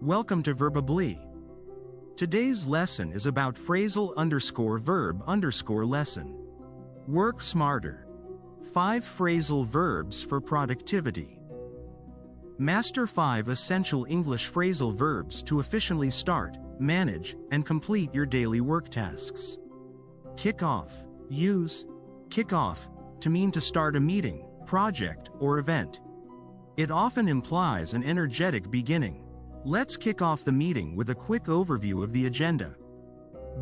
Welcome to Verbably. Today's lesson is about phrasal_verb_lesson. Work smarter. 5 phrasal verbs for productivity. Master 5 essential English phrasal verbs to efficiently start, manage, and complete your daily work tasks. Kick off. Use kick off to mean to start a meeting, project, or event. It often implies an energetic beginning. Let's kick off the meeting with a quick overview of the agenda.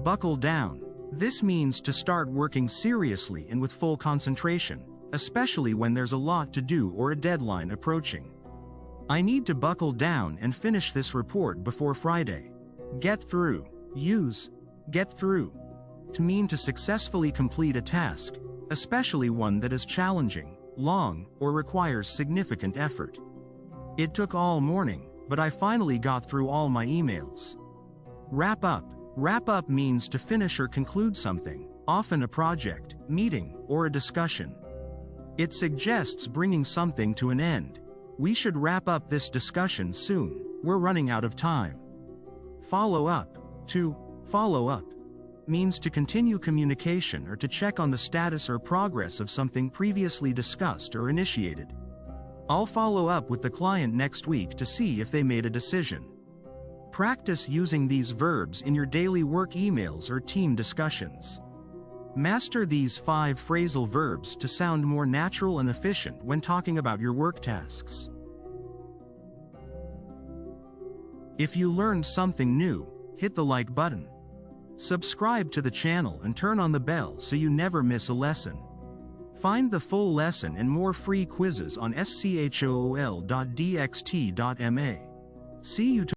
Buckle down. This means to start working seriously and with full concentration, especially when there's a lot to do or a deadline approaching. I need to buckle down and finish this report before Friday. Get through. Use get through to mean to successfully complete a task, especially one that is challenging, long, or requires significant effort. It took all morning, but I finally got through all my emails. Wrap up. Wrap up means to finish or conclude something, often a project, meeting, or a discussion. It suggests bringing something to an end. We should wrap up this discussion soon. We're running out of time. Follow up. To follow up means to continue communication or to check on the status or progress of something previously discussed or initiated. I'll follow up with the client next week to see if they made a decision. Practice using these verbs in your daily work emails or team discussions. Master these 5 phrasal verbs to sound more natural and efficient when talking about your work tasks. If you learned something new, hit the like button. Subscribe to the channel and turn on the bell so you never miss a lesson. Find the full lesson and more free quizzes on school.dxt.ma. See you tomorrow.